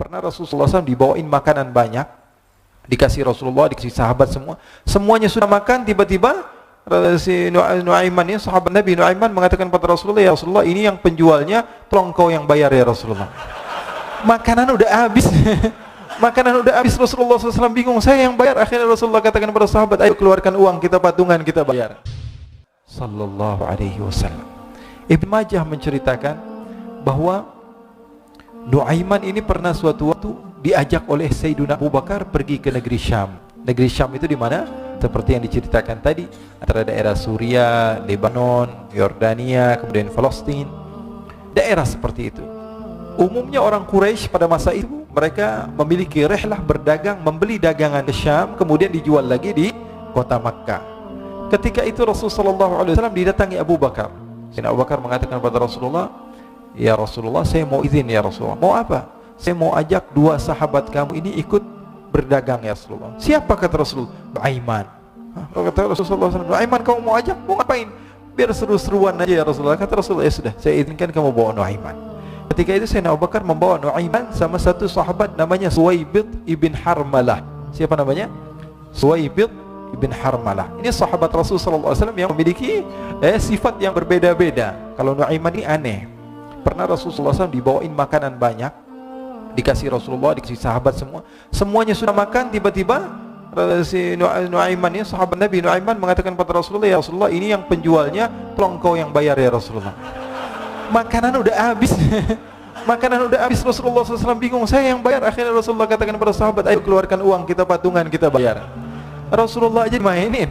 Pernah Rasulullah SAW dibawain makanan banyak, dikasih Rasulullah, dikasih sahabat semua. Semuanya sudah makan, tiba-tiba si Nuaiman ini, sahabat Nabi Nuaiman mengatakan kepada Rasulullah, ya Rasulullah, ini yang penjualnya, tolong kau yang bayar ya Rasulullah. Makanan udah habis. Makanan udah habis, Rasulullah SAW bingung, saya yang bayar. Akhirnya Rasulullah katakan kepada sahabat, ayo keluarkan uang, kita patungan, kita bayar. Sallallahu alaihi wasallam. Ibn Majah menceritakan bahwa Nuaiman ini pernah suatu waktu diajak oleh Sayyidina Abu Bakar pergi ke negeri Syam. Negeri Syam itu di mana? Seperti yang diceritakan tadi, antara daerah Suria, Lebanon, Yordania, kemudian Palestina. Daerah seperti itu. Umumnya orang Quraisy pada masa itu mereka memiliki rihlah berdagang, membeli dagangan ke Syam, kemudian dijual lagi di kota Makkah. Ketika itu Rasulullah SAW didatangi Abu Bakar. Sayyidina Abu Bakar mengatakan kepada Rasulullah, ya Rasulullah, saya mau izin ya Rasulullah. Mau apa? Saya mau ajak dua sahabat kamu ini ikut berdagang ya Rasulullah. Siapa kata Rasul? Nuaiman. Kata Rasulullah SAW, Nuaiman kamu mau ajak? Mau ngapain? Biar seru-seruan aja ya Rasulullah. Kata Rasulullah, ya sudah, saya izinkan kamu bawa Nuaiman. Ketika itu Sayyidina Abu Bakar membawa Nuaiman sama satu sahabat namanya Suwaibid ibn Harmalah. Siapa namanya? Suwaibid ibn Harmalah. Ini sahabat Rasulullah SAW yang memiliki sifat yang berbeda-beda. Kalau Nuaiman ini aneh. Pernah Rasulullah SAW dibawain makanan banyak, dikasih Rasulullah, dikasih sahabat semua. Semuanya sudah makan, tiba-tiba si Nuaiman ini, sahabat Nabi Nuaiman mengatakan kepada Rasulullah, ya Rasulullah, ini yang penjualnya, tolong kau yang bayar ya Rasulullah. Makanan udah habis. Makanan udah habis, Rasulullah SAW bingung, saya yang bayar. Akhirnya Rasulullah katakan kepada sahabat, ayo keluarkan uang, kita patungan, kita bayar. Rasulullah aja mainin,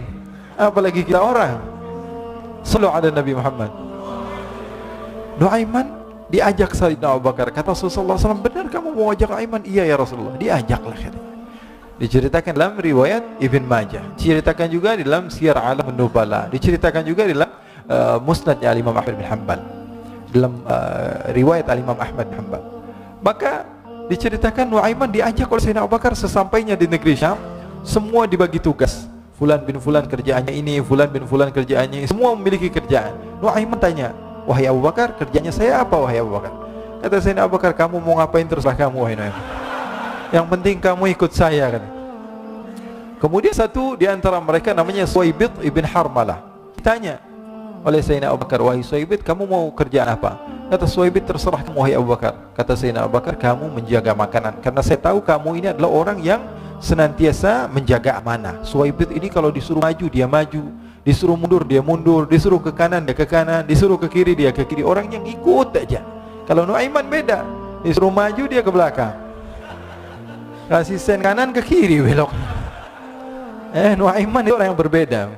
apalagi kita orang. Sallallahu ala Nabi Muhammad. Nuaiman diajak Sayyidina Abu Bakar. Kata Rasulullah SAW, benar kamu mau ajak Nuaiman? Iya ya Rasulullah. Diajaklah katanya. Diceritakan dalam riwayat Ibn Majah, diceritakan juga di dalam Siyar A'lam An-Nubala, diceritakan juga di dalam Musnadnya Imam Ahmad bin Hanbal, dalam riwayat Imam Ahmad bin Hanbal. Maka diceritakan Nuaiman diajak oleh Sayyidina Abu Bakar. Sesampainya di negeri Syam, semua dibagi tugas. Fulan bin Fulan kerjaannya ini, Fulan bin Fulan kerjaannya ini. Semua memiliki kerjaan. Nuaiman tanya, wahai Abu Bakar, kerjanya saya apa wahai Abu Bakar? Kata Sayyidina Abu Bakar, kamu mau ngapain terserah kamu wahai Nuaiman. Yang penting kamu ikut saya kan. Kemudian satu di antara mereka namanya Suwaibid ibn Harmalah. Ditanya oleh Sayyidina Abu Bakar, wahai Suwaibid, kamu mau kerjaan apa? Kata Suwaibid, terserah kamu wahai Abu Bakar. Kata Sayyidina Abu Bakar, kamu menjaga makanan, karena saya tahu kamu ini adalah orang yang senantiasa menjaga amanah. Suwaibid ini kalau disuruh maju dia maju, disuruh mundur dia mundur, disuruh ke kanan dia ke kanan, disuruh ke kiri dia ke kiri. Orang yang ikut aja. Kalau Nuaiman beda, disuruh maju dia ke belakang, kasih sen kanan ke kiri belok. Nuaiman itu orang yang berbeda.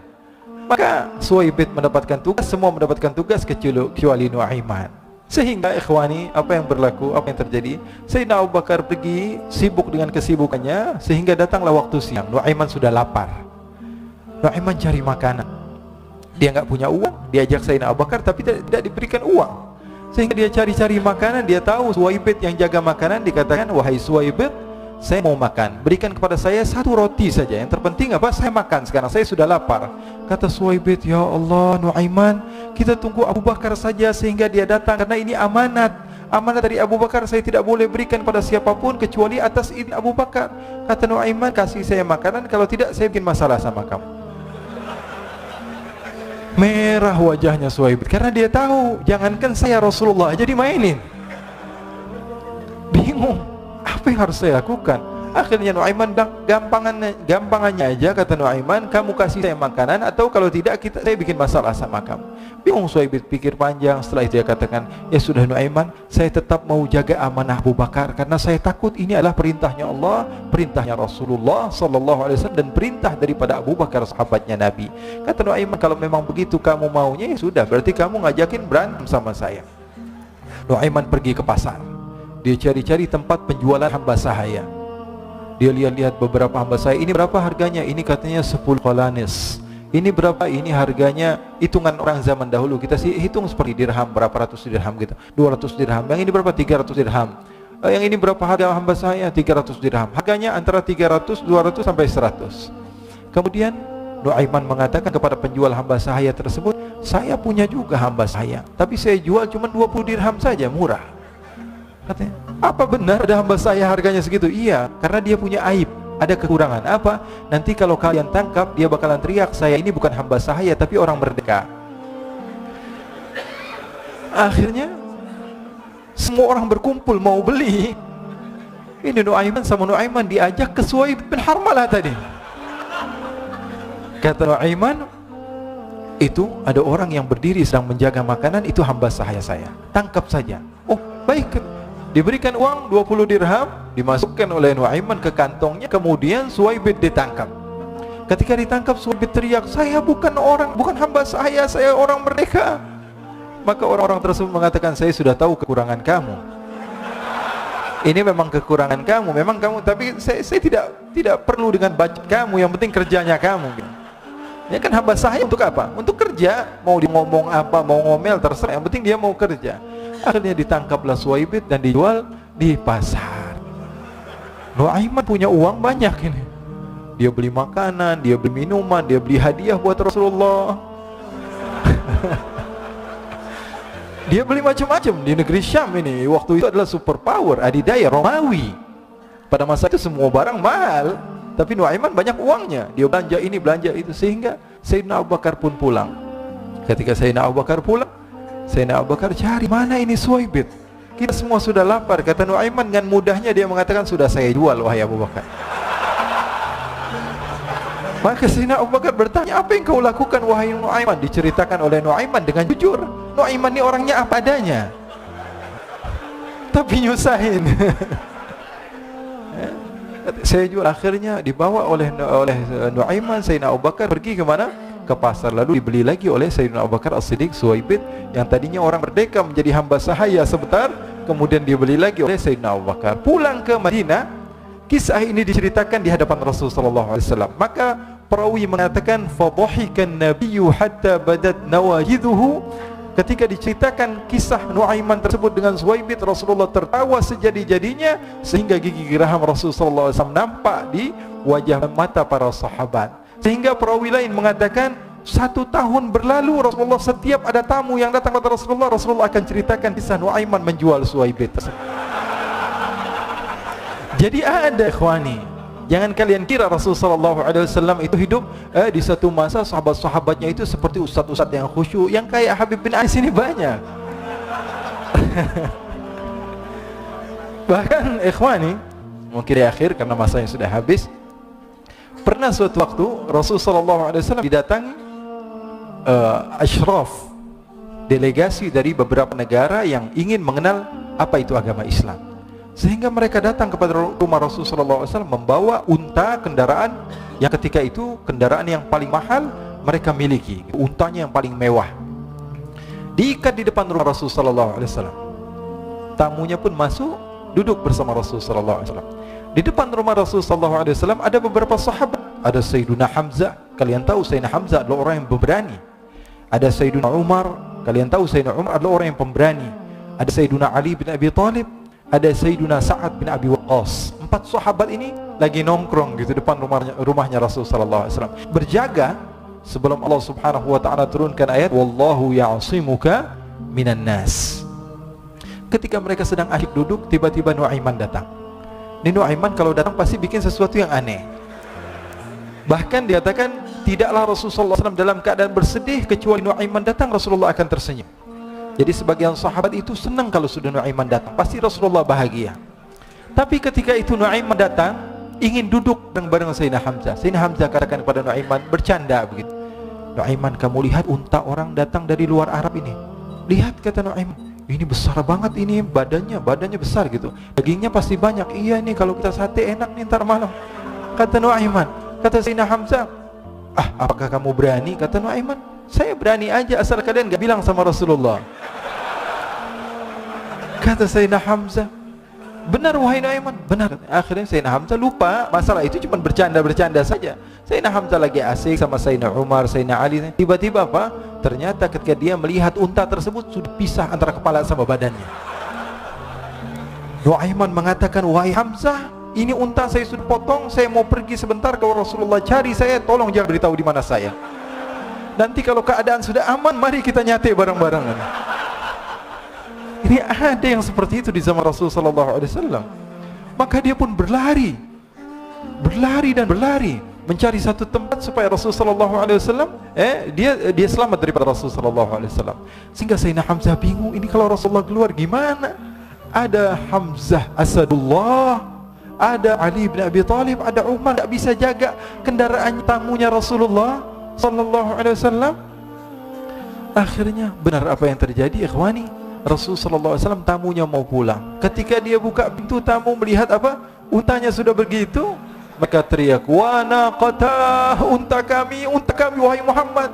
Maka Suwaibid mendapatkan tugas, semua mendapatkan tugas kecuali Nuaiman. Sehingga ikhwani, apa yang berlaku, apa yang terjadi? Sayyidina Abu Bakar pergi sibuk dengan kesibukannya, sehingga datanglah waktu siang. Nuaiman sudah lapar. Nuaiman cari makanan. Dia nggak punya uang, diajak Sayyidina Abu Bakar tapi tidak diberikan uang. Sehingga dia cari-cari makanan. Dia tahu Suwaibid yang jaga makanan. Dikatakan, wahai Suwaibid, saya mau makan, berikan kepada saya satu roti saja. Yang terpenting apa? Saya makan sekarang, saya sudah lapar. Kata Suwaibid, ya Allah Nuaiman, kita tunggu Abu Bakar saja sehingga dia datang, karena ini amanat. Amanat dari Abu Bakar, saya tidak boleh berikan pada siapapun kecuali atas izin Abu Bakar. Kata Nuaiman, kasih saya makanan, kalau tidak saya bikin masalah sama kamu. Merah wajahnya Suwaibid, karena dia tahu, jangankan saya, Rasulullah aja dimainin. Bingung, apa yang harus saya lakukan? Akhirnya Nuaiman bilang, gampangannya aja, kata Nuaiman, kamu kasih saya makanan, atau kalau tidak saya bikin masalah sama kamu. Bingung Suwaibid, pikir panjang. Setelah itu dia katakan, ya sudah Nuaiman, saya tetap mau jaga amanah Abu Bakar, karena saya takut ini adalah perintahnya Allah, perintahnya Rasulullah sallallahu alaihi wasallam, dan perintah daripada Abu Bakar sahabatnya Nabi. Kata Nuaiman, kalau memang begitu kamu maunya, ya sudah, berarti kamu ngajakin berantem sama saya. Nuaiman pergi ke pasar. Dia cari-cari tempat penjualan hamba sahaya. Dia lihat-lihat beberapa hamba sahaya. Ini berapa harganya? Ini katanya 10 qalanis. Ini berapa? Ini harganya, hitungan orang zaman dahulu. Kita sih hitung seperti dirham, berapa ratus dirham gitu. 200 dirham. Yang ini berapa? 300 dirham. Yang ini berapa harga hamba sahaya? 300 dirham. Harganya antara 300, 200 sampai 100. Kemudian Nuaiman mengatakan kepada penjual hamba sahaya tersebut, saya punya juga hamba sahaya, tapi saya jual cuma 20 dirham saja, murah. Katanya, Apa benar ada hamba saya harganya segitu? Iya, karena dia punya aib, ada kekurangan. Apa? Nanti kalau kalian tangkap, dia bakalan teriak, saya ini bukan hamba saya, tapi orang merdeka. Akhirnya semua orang berkumpul mau beli. Ini Nuaiman sama Nuaiman diajak ke Suhaib bin Harmalah tadi. Kata Nuaiman, itu ada orang yang berdiri sedang menjaga makanan, itu hamba saya. Tangkap saja. Oh, baik. Diberikan uang 20 dirham, dimasukkan oleh Nuaiman ke kantongnya, kemudian Suhaib ditangkap. Ketika ditangkap, Suhaib teriak, saya bukan hamba saya orang merdeka. Maka orang-orang tersebut mengatakan, saya sudah tahu kekurangan kamu. Ini memang kekurangan kamu, memang kamu, tapi saya tidak perlu dengan budget kamu, yang penting kerjanya kamu. Ya kan hamba saya untuk apa? Untuk kerja, mau dia ngomong apa, mau ngomel terserah, yang penting dia mau kerja. Akhirnya ditangkaplah Suhaib dan dijual di pasar. Nuaiman punya uang banyak ini. Dia beli makanan, dia beli minuman, dia beli hadiah buat Rasulullah. Dia beli macam-macam di negeri Syam ini. Waktu itu adalah superpower, adidaya Romawi. Pada masa itu semua barang mahal, tapi Nuaiman banyak uangnya. Dia belanja ini, belanja itu, sehingga Sayyidina Abu Bakar pun pulang. Ketika Sayyidina Abu Bakar pulang, Sayyidina Abu Bakar cari, mana ini Suhaib? Kita semua sudah lapar. Kata Nuaiman dengan mudahnya dia mengatakan, sudah saya jual wahai Abu Bakar. Maka Sayyidina Abu Bakar bertanya, apa yang kau lakukan wahai Nuaiman? Diceritakan oleh Nuaiman dengan jujur. Nuaiman ini orangnya apa adanya, tapi nyusahin. Saya jual. Akhirnya dibawa oleh Nuaiman, Sayyidina Abu Bakar pergi ke mana? Ke pasar. Lalu dibeli lagi oleh Sayyidina Abu Bakar As-Siddiq Suhaib, yang tadinya orang merdeka menjadi hamba sahaya sebentar, kemudian dibeli lagi oleh Sayyidina Abu Bakar. Pulang ke Madinah, kisah ini diceritakan di hadapan Rasulullah SAW. Maka perawi mengatakan, fadhahikan nabiyyu hatta badat nawajiduhu. Ketika diceritakan kisah Nuaiman tersebut dengan Suhaib, Rasulullah tertawa sejadi-jadinya sehingga gigi geraham Rasulullah SAW nampak di wajah mata para sahabat. Sehingga perawi lain mengatakan, 1 tahun berlalu Rasulullah, setiap ada tamu yang datang kepada Rasulullah, Rasulullah akan ceritakan kisah Nuaiman menjual Suhaib tersebut. Jadi ada ikhwani, jangan kalian kira Rasulullah SAW itu hidup di satu masa sahabat-sahabatnya itu seperti ustaz-ustaz yang khusyuk, yang kayak Habib bin Ais ini banyak. Bahkan ikhwani, mungkin di akhir karena masanya sudah habis, pernah suatu waktu Rasulullah SAW didatangi asyraf, delegasi dari beberapa negara yang ingin mengenal apa itu agama Islam. Sehingga mereka datang kepada rumah Rasulullah SAW membawa unta, kendaraan yang ketika itu kendaraan yang paling mahal mereka miliki, untanya yang paling mewah. Diikat di depan rumah Rasulullah SAW. Tamunya pun masuk, duduk bersama Rasulullah SAW. Di depan rumah Rasulullah SAW ada beberapa sahabat. Ada Sayyiduna Hamzah, kalian tahu Sayyidina Hamzah adalah orang yang pemberani. Ada Sayyiduna Umar, kalian tahu Sayyidina Umar adalah orang yang pemberani. Ada Sayyiduna Ali bin Abi Thalib, ada Sayyiduna Sa'ad bin Abi Waqqas. 4 sahabat ini lagi nongkrong gitu depan rumahnya Rasulullah SAW, berjaga sebelum Allah Subhanahu wa taala turunkan ayat wallahu ya'simuka minan nas. Ketika mereka sedang asyik duduk, tiba-tiba Nuaiman datang. Ini Nuaiman kalau datang pasti bikin sesuatu yang aneh. Bahkan dikatakan tidaklah Rasulullah SAW dalam keadaan bersedih, kecuali Nuaiman datang Rasulullah akan tersenyum. Jadi sebagian sahabat itu senang kalau sudah Nuaiman datang, pasti Rasulullah bahagia. Tapi ketika itu Nuaiman datang, ingin duduk bareng Sayyidina Hamzah. Sayyidina Hamzah katakan kepada Nuaiman, bercanda begitu, Nuaiman, kamu lihat unta orang datang dari luar Arab ini. Lihat, kata Nuaiman, ini besar banget ini, badannya besar gitu, dagingnya pasti banyak. Iya nih, kalau kita sate enak nih ntar malam, kata Nuaiman. Kata Sayyidina Hamzah, apakah kamu berani? Kata Nuaiman, saya berani aja asal kalian gak bilang sama Rasulullah. Kata Sayyidina Hamzah, benar wahai Nuaiman, benar. Akhirnya Sayyidina Hamzah lupa masalah itu, cuma bercanda-bercanda saja. Sayyidina Hamzah lagi asik sama Sayyidina Umar, Sayyidina Ali. Tiba-tiba apa? Ternyata ketika dia melihat unta tersebut sudah pisah antara kepala sama badannya. Nuaiman mengatakan, wahai Hamzah, ini unta saya sudah potong, saya mau pergi sebentar, kalau Rasulullah cari saya, tolong jangan beritahu di mana saya. Nanti kalau keadaan sudah aman, mari kita nyate bareng-bareng. Ini ada yang seperti itu di zaman Rasulullah sallallahu alaihi wasallam. Maka dia pun berlari dan berlari mencari satu tempat supaya Rasulullah sallallahu alaihi wasallam dia selamat daripada Rasulullah sallallahu alaihi wasallam. Sehingga Sayyidina Hamzah bingung, ini kalau Rasulullah keluar gimana? Ada Hamzah Asadullah, ada Ali bin Abi Thalib, ada Umar, tak bisa jaga kendaraan tamunya Rasulullah sallallahu alaihi wasallam. Akhirnya benar apa yang terjadi, ikhwani. Rasul sallallahu alaihi wasallam tamunya mau pulang. Ketika dia buka pintu, tamu melihat apa? Untanya sudah begitu. Maka teriak, "Wa naqatah, unta kami wahai Muhammad.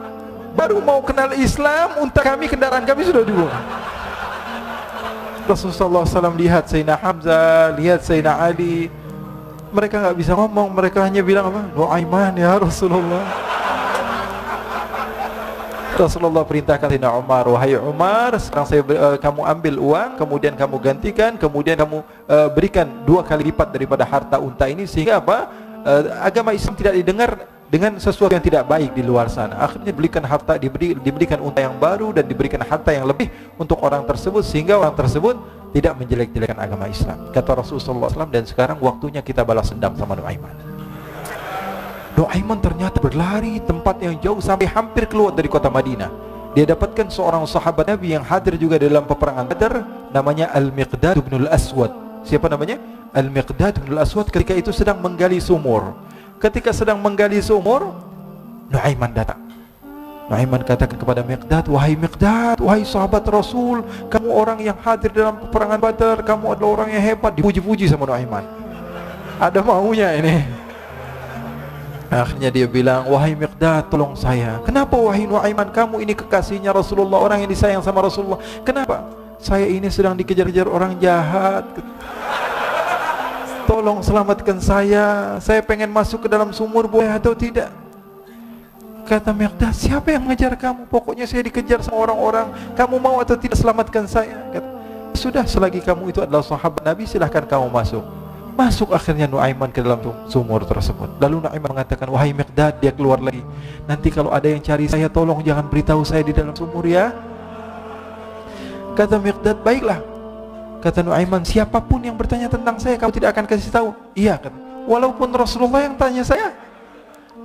Baru mau kenal Islam, unta kami, kendaraan kami sudah dibuang." Rasulullah sallallahu alaihi wasallam lihat Sayyidina Hamzah, lihat Sayyidina Ali. Mereka enggak bisa ngomong, mereka hanya bilang apa? "Nu'aiman ya Rasulullah." Rasulullah perintahkan Sayyidina Umar, "Wahai Umar, sekarang kamu ambil uang, kemudian kamu gantikan, kemudian kamu berikan 2 kali lipat daripada harta unta ini, sehingga apa? Agama Islam tidak didengar dengan sesuatu yang tidak baik di luar sana." Akhirnya diberikan harta, diberikan unta yang baru dan diberikan harta yang lebih untuk orang tersebut, sehingga orang tersebut tidak menjelek-jelekan agama Islam. Kata Rasulullah SAW, dan sekarang waktunya kita balas dendam sama Nu'aiman. Nu'aiman ternyata berlari tempat yang jauh sampai hampir keluar dari kota Madinah. Dia dapatkan seorang sahabat Nabi yang hadir juga dalam peperangan Badar, namanya Al-Miqdad bin Al-Aswad. Siapa namanya? Al-Miqdad bin Al-Aswad. Ketika itu sedang menggali sumur. Ketika sedang menggali sumur, Nu'aiman datang. Nu'aiman katakan kepada Miqdad, "Wahai Miqdad, wahai sahabat Rasul, kamu orang yang hadir dalam peperangan Badar, kamu adalah orang yang hebat." Dipuji-puji sama Nu'aiman. Ada maunya ini. Akhirnya dia bilang, "Wahai Miqdad, tolong saya." "Kenapa wahai Nu'aiman, kamu ini kekasihnya Rasulullah, orang yang disayang sama Rasulullah. Kenapa?" "Saya ini sedang dikejar-kejar orang jahat. Tolong selamatkan saya. Saya pengen masuk ke dalam sumur, boleh atau tidak?" Kata Miqdad, "Siapa yang mengejar kamu? Pokoknya saya dikejar sama orang-orang. Kamu mau atau tidak selamatkan saya?" Kata, "Sudah, selagi kamu itu adalah sahabat Nabi, silahkan kamu masuk." Masuk akhirnya Nu'aiman ke dalam sumur tersebut. Lalu Nu'aiman mengatakan, "Wahai Miqdad," dia keluar lagi, "nanti kalau ada yang cari saya, tolong jangan beritahu saya di dalam sumur ya." Kata Miqdad, "Baiklah." Kata Nu'aiman, "Siapapun yang bertanya tentang saya, kamu tidak akan kasih tahu?" "Iya," kata, "walaupun Rasulullah yang tanya saya."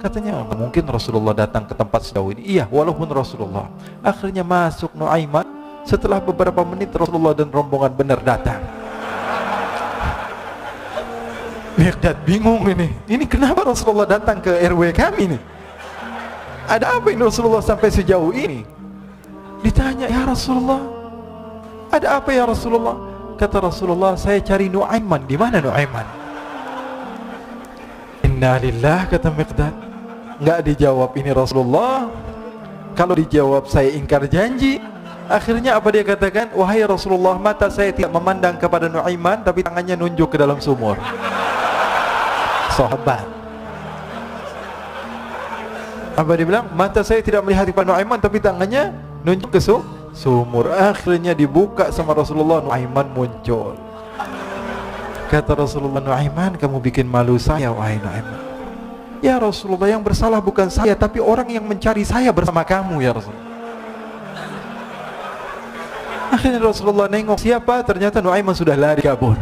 Katanya, "Mungkin Rasulullah datang ke tempat sejauh ini." "Iya, walaupun Rasulullah." Akhirnya masuk Nu'aiman. Setelah beberapa menit, Rasulullah dan rombongan benar datang. Miqdad bingung ini kenapa Rasulullah datang ke RW kami nih? Ada apa ini Rasulullah sampai sejauh ini? Ditanya, "Ya Rasulullah, ada apa ya Rasulullah?" Kata Rasulullah, "Saya cari Nu'aiman." "Di mana Nu'aiman?" "Inna lillah," kata Miqdad. Enggak dijawab ini Rasulullah. Kalau dijawab saya ingkar janji. Akhirnya apa dia katakan? "Wahai Rasulullah, mata saya tidak memandang kepada Nu'aiman, tapi tangannya nunjuk ke dalam sumur." Sahabat. Apa dia bilang? "Mata saya tidak melihat kepada Nu'aiman, tapi tangannya nunjuk ke sumur." Akhirnya dibuka sama Rasulullah, Nu'aiman muncul. Kata Rasulullah, "Nu'aiman, kamu bikin malu saya, wahai Nu'aiman." "Ya Rasulullah, yang bersalah bukan saya, tapi orang yang mencari saya bersama kamu ya Rasulullah." Akhirnya Rasulullah nengok, siapa? Ternyata Nu'aiman sudah lari kabur.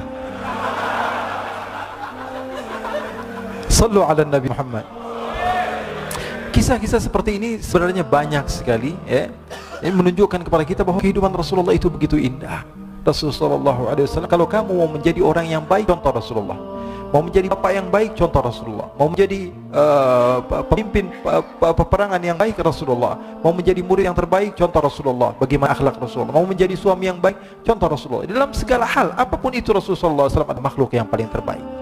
Sallu ala Nabi Muhammad. Kisah-kisah seperti ini sebenarnya banyak sekali ya. Ini menunjukkan kepada kita bahwa kehidupan Rasulullah itu begitu indah. Rasulullah SAW, kalau kamu mau menjadi orang yang baik, contoh Rasulullah. Mau menjadi bapak yang baik, contoh Rasulullah. Mau menjadi pemimpin peperangan yang baik, Rasulullah. Mau menjadi murid yang terbaik, contoh Rasulullah. Bagaimana akhlak Rasulullah. Mau menjadi suami yang baik, contoh Rasulullah. Dalam segala hal, apapun itu Rasulullah SAW adalah makhluk yang paling terbaik.